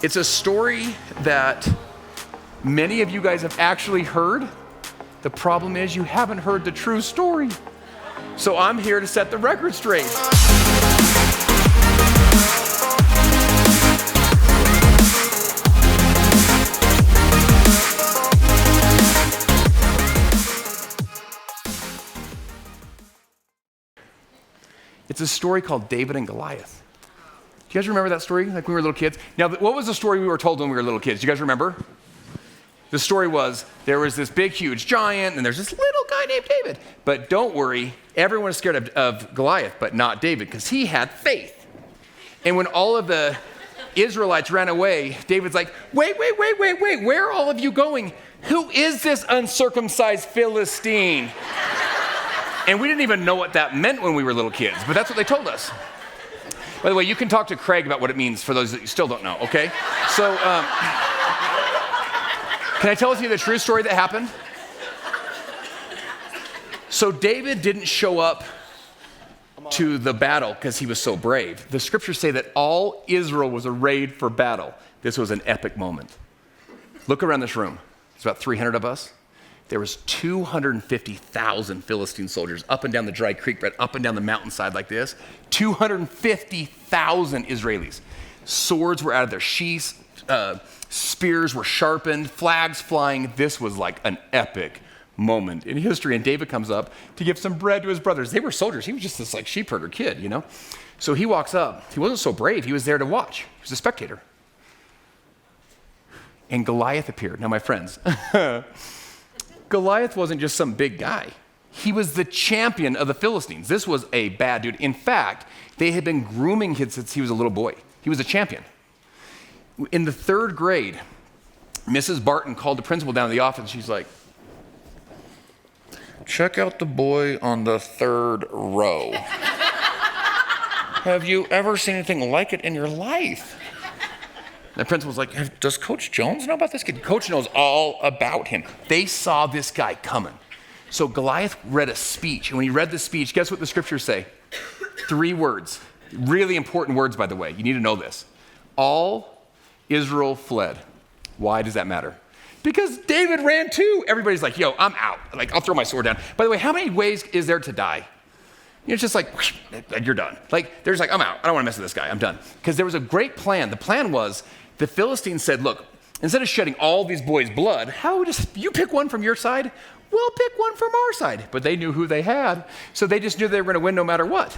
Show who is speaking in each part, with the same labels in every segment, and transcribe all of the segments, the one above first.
Speaker 1: It's a story that many of you guys have actually heard. The problem is you haven't heard the true story. So I'm here to set the record straight. It's a story called David and Goliath. Do you guys remember that story, like when we were little kids? Now, what was the story we were told when we were little kids? Do you guys remember? The story was, there was this big, huge giant, and there's this little guy named David. But don't worry, everyone is scared of Goliath, but not David, because he had faith. And when all of the Israelites ran away, David's like, wait, where are all of you going? Who is this uncircumcised Philistine? And we didn't even know what that meant when we were little kids, but that's what they told us. By the way, you can talk to Craig about what it means for those that you still don't know, okay? So, can I tell you the true story that happened? So David didn't show up to the battle because he was so brave. The scriptures say that all Israel was arrayed for battle. This was an epic moment. Look around this room. There's about 300 of us. There was 250,000 Philistine soldiers up and down the dry creek bed, up and down the mountainside like this. 250,000 Israelis. Swords were out of their sheaths. Spears were sharpened. Flags flying. This was like an epic moment in history. And David comes up to give some bread to his brothers. They were soldiers. He was just this like sheep herder kid, you know? So he walks up. He wasn't so brave. He was there to watch. He was a spectator. And Goliath appeared. Now, my friends, Goliath wasn't just some big guy. He was the champion of the Philistines. This was a bad dude. In fact, they had been grooming him since he was a little boy. He was a champion. In the third grade, Mrs. Barton called the principal down to the office. She's like, check out the boy on the third row. Have you ever seen anything like it in your life? The principal's like, does Coach Jones know about this kid? Coach knows all about him. They saw this guy coming. So Goliath read a speech. And when he read the speech, guess what the scriptures say? 3 words. Really important words, by the way. You need to know this. All Israel fled. Why does that matter? Because David ran too. Everybody's like, yo, I'm out. Like, I'll throw my sword down. By the way, how many ways is there to die? It's just like, you're done. Like, there's like, I'm out. I don't want to mess with this guy. I'm done. Because there was a great plan. The plan was, the Philistines said, look, instead of shedding all these boys' blood, how just you pick one from your side, we'll pick one from our side. But they knew who they had, so they just knew they were going to win no matter what.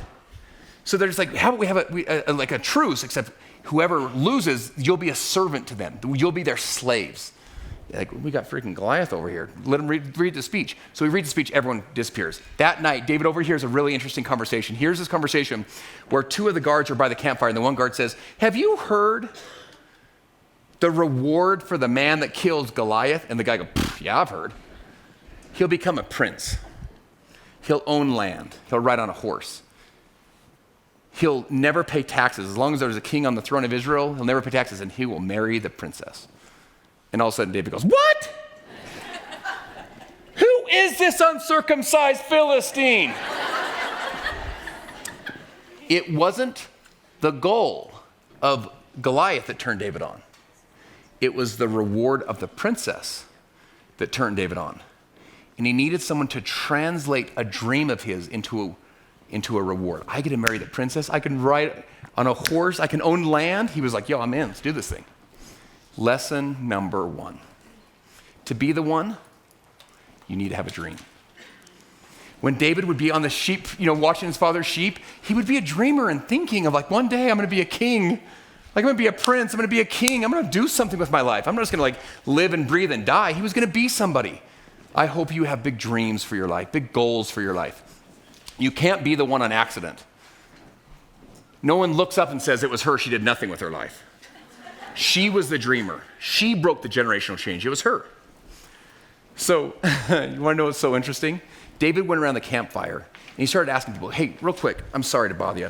Speaker 1: So they're just like, how about we have like a truce, except whoever loses, you'll be a servant to them. You'll be their slaves. Like, we got freaking Goliath over here. Let him read the speech. So he reads the speech, everyone disappears. That night, David overhears a really interesting conversation. Here's this conversation where 2 of the guards are by the campfire, and the one guard says, have you heard the reward for the man that kills Goliath? And the guy goes, yeah, I've heard. He'll become a prince. He'll own land. He'll ride on a horse. He'll never pay taxes. As long as there's a king on the throne of Israel, he'll never pay taxes, and he will marry the princess. And all of a sudden, David goes, what? Who is this uncircumcised Philistine? It wasn't the goal of Goliath that turned David on. It was the reward of the princess that turned David on. And he needed someone to translate a dream of his into a reward. I get to marry the princess. I can ride on a horse. I can own land. He was like, yo, I'm in. Let's do this thing. Lesson number 1. To be the one, you need to have a dream. When David would be on the sheep, watching his father's sheep, he would be a dreamer and thinking of like, one day I'm going to be a king. Like, I'm going to be a prince. I'm going to be a king. I'm going to do something with my life. I'm not just going to like live and breathe and die. He was going to be somebody. I hope you have big dreams for your life, big goals for your life. You can't be the one on accident. No one looks up and says it was her. She did nothing with her life. She was the dreamer. She broke the generational change. It was her. So, you want to know what's so interesting? David went around the campfire and he started asking people, hey, real quick, I'm sorry to bother you.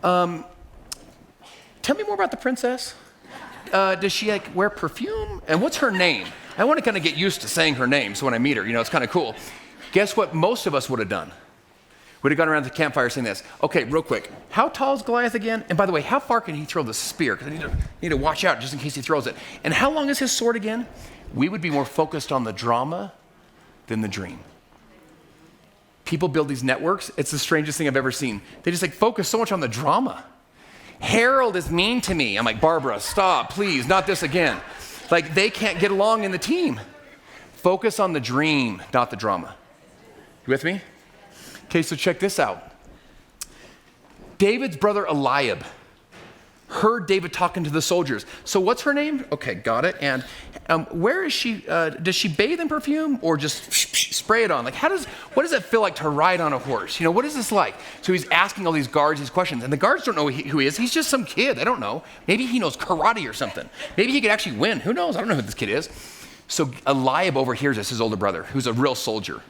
Speaker 1: Tell me more about the princess. Does she like wear perfume? And what's her name? I want to kind of get used to saying her name so when I meet her, it's kind of cool. Guess what most of us would have done? We'd have gone around the campfire saying this. Okay, real quick. How tall is Goliath again? And by the way, how far can he throw the spear? Because I need to watch out just in case he throws it. And how long is his sword again? We would be more focused on the drama than the dream. People build these networks. It's the strangest thing I've ever seen. They just focus so much on the drama. Harold is mean to me. I'm like, Barbara, stop, please, not this again. They can't get along in the team. Focus on the dream, not the drama. You with me? Okay, so check this out. David's brother Eliab heard David talking to the soldiers. So what's her name? Okay, got it. And where is she? Does she bathe in perfume or just spray it on? What does it feel like to ride on a horse? What is this like? So he's asking all these guards these questions, and the guards don't know who he is. He's just some kid. I don't know. Maybe he knows karate or something. Maybe he could actually win. Who knows? I don't know who this kid is. So Eliab overhears this, his older brother, who's a real soldier.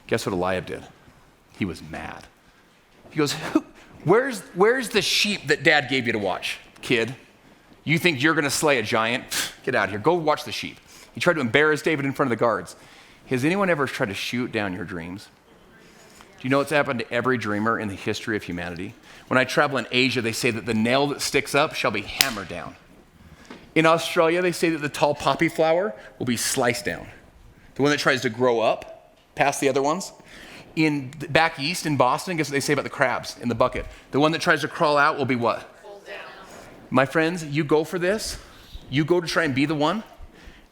Speaker 1: Guess what Eliab did? He was mad. He goes, where's the sheep that Dad gave you to watch, kid? You think you're going to slay a giant? Get out of here. Go watch the sheep. He tried to embarrass David in front of the guards. Has anyone ever tried to shoot down your dreams? Do you know what's happened to every dreamer in the history of humanity? When I travel in Asia, they say that the nail that sticks up shall be hammered down. In Australia, they say that the tall poppy flower will be sliced down. The one that tries to grow up past the other ones. Back east in Boston, guess what they say about the crabs in the bucket? The one that tries to crawl out will be what? Pulled down. My friends, you go for this. You go to try and be the one.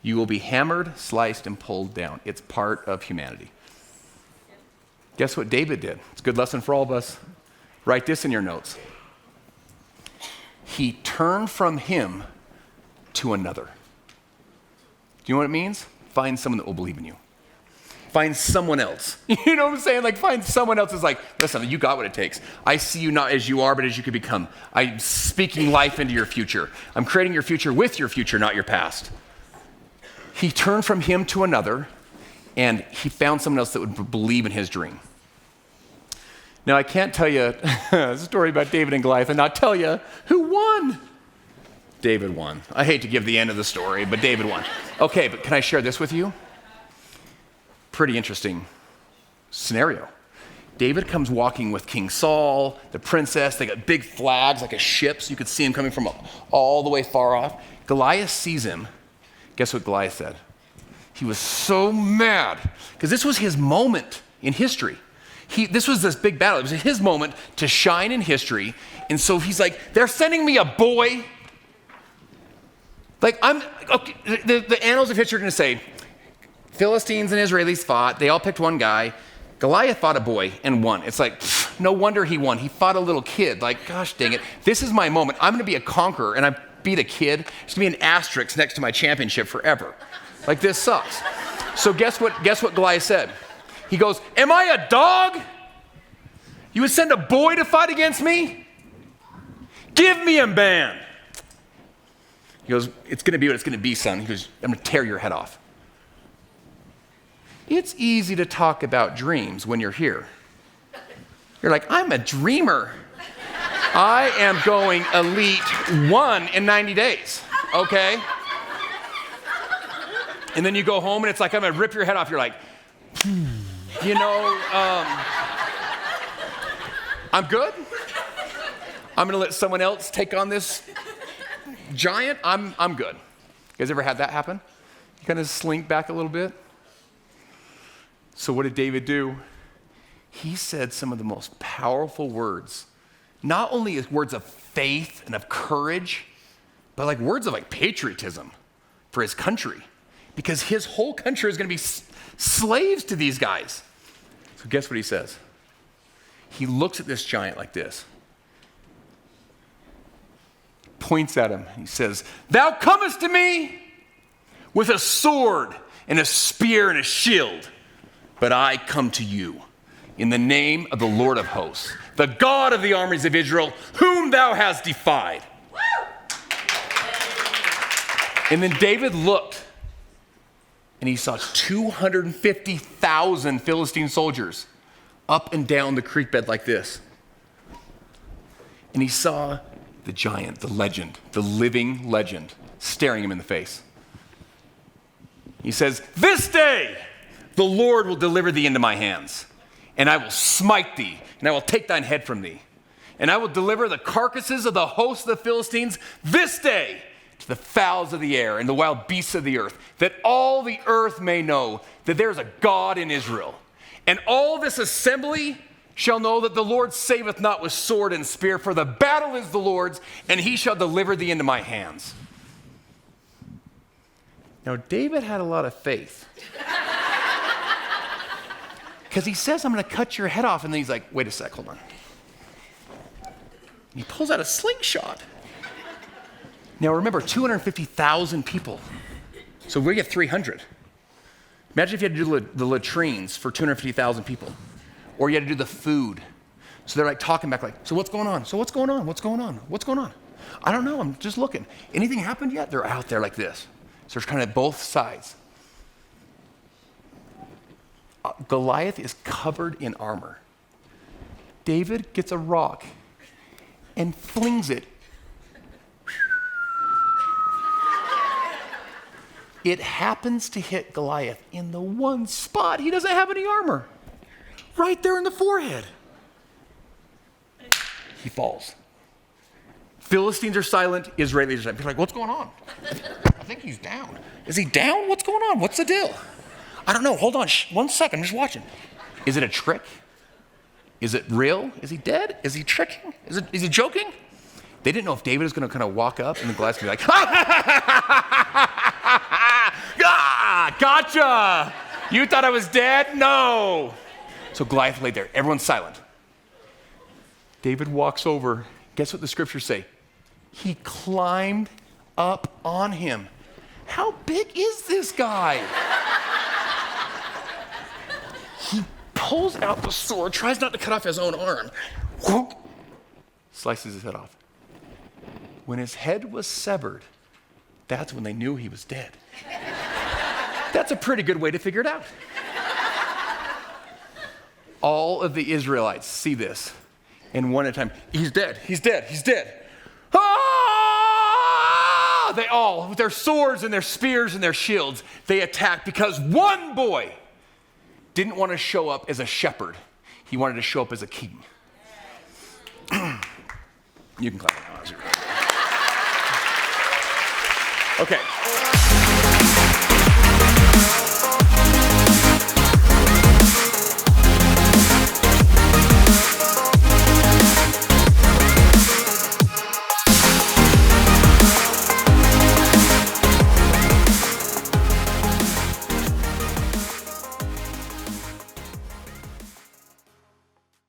Speaker 1: You will be hammered, sliced, and pulled down. It's part of humanity. Guess what David did? It's a good lesson for all of us. Write this in your notes. He turned from him to another. Do you know what it means? Find someone that will believe in you. Find someone else. You know what I'm saying? Find someone else who's listen, you got what it takes. I see you not as you are, but as you could become. I'm speaking life into your future. I'm creating your future with your future, not your past. He turned from him to another, and he found someone else that would believe in his dream. Now, I can't tell you a story about David and Goliath and not tell you who won. David won. I hate to give the end of the story, but David won. Okay, but can I share this with you? Pretty interesting scenario. David comes walking with King Saul, the princess. They got big flags like a ship, so you could see him coming from all the way far off. Goliath sees him. Guess what Goliath said? He was so mad because this was his moment in history. This was this big battle. It was his moment to shine in history. And so he's like, they're sending me a boy. The annals of history are going to say, Philistines and Israelis fought. They all picked one guy. Goliath fought a boy and won. It's no wonder he won. He fought a little kid. Gosh dang it. This is my moment. I'm going to be a conqueror, and I beat a kid. There's going to be an asterisk next to my championship forever. This sucks. So guess what Goliath said? He goes, am I a dog? You would send a boy to fight against me? Give me a man. He goes, it's going to be what it's going to be, son. He goes, I'm going to tear your head off. It's easy to talk about dreams when you're here. You're like, I'm a dreamer. I am going elite 1 in 90 days, okay? And then you go home and it's I'm going to rip your head off. You're like, I'm good. I'm going to let someone else take on this giant. I'm good. You guys ever had that happen? You kind of slink back a little bit. So what did David do? He said some of the most powerful words, not only as words of faith and of courage, but words of patriotism for his country, because his whole country is going to be slaves to these guys. So guess what he says? He looks at this giant like this, points at him. He says, thou comest to me with a sword and a spear and a shield. But I come to you in the name of the Lord of hosts, the God of the armies of Israel, whom thou hast defied. And then David looked, and he saw 250,000 Philistine soldiers up and down the creek bed like this. And he saw the giant, the legend, the living legend, staring him in the face. He says, this day, the Lord will deliver thee into my hands, and I will smite thee, and I will take thine head from thee. And I will deliver the carcasses of the host of the Philistines this day to the fowls of the air and the wild beasts of the earth, that all the earth may know that there is a God in Israel. And all this assembly shall know that the Lord saveth not with sword and spear, for the battle is the Lord's, and he shall deliver thee into my hands. Now, David had a lot of faith. Because he says, I'm going to cut your head off. And then he's like, wait a sec, hold on. He pulls out a slingshot. Now, remember, 250,000 people. So we get 300. Imagine if you had to do the latrines for 250,000 people. Or you had to do the food. So they're like talking back like, so what's going on? So what's going on? What's going on? What's going on? I don't know, I'm just looking. Anything happened yet? They're out there like this. So it's kind of both sides. Goliath is covered in armor. David gets a rock and flings it. It happens to hit Goliath in the one spot he doesn't have any armor. Right there in the forehead. He falls. Philistines are silent, Israelis are silent. People are like, what's going on? I think he's down. Is he down? What's going on? What's the deal? I don't know. Hold on. 1 second. I'm just watching. Is it a trick? Is it real? Is he dead? Is he tricking? Is he joking? They didn't know if David was going to kind of walk up and the Goliath would be like, ah, gotcha. You thought I was dead? No. So Goliath laid there. Everyone's silent. David walks over. Guess what the scriptures say? He climbed up on him. How big is this guy? He pulls out the sword, tries not to cut off his own arm. Whoop, slices his head off. When his head was severed, that's when they knew he was dead. That's a pretty good way to figure it out. All of the Israelites see this, and one at a time, he's dead, he's dead, he's dead. Ah! They all, with their swords and their spears and their shields, they attack because one boy didn't want to show up as a shepherd. He wanted to show up as a king. You can clap. Okay.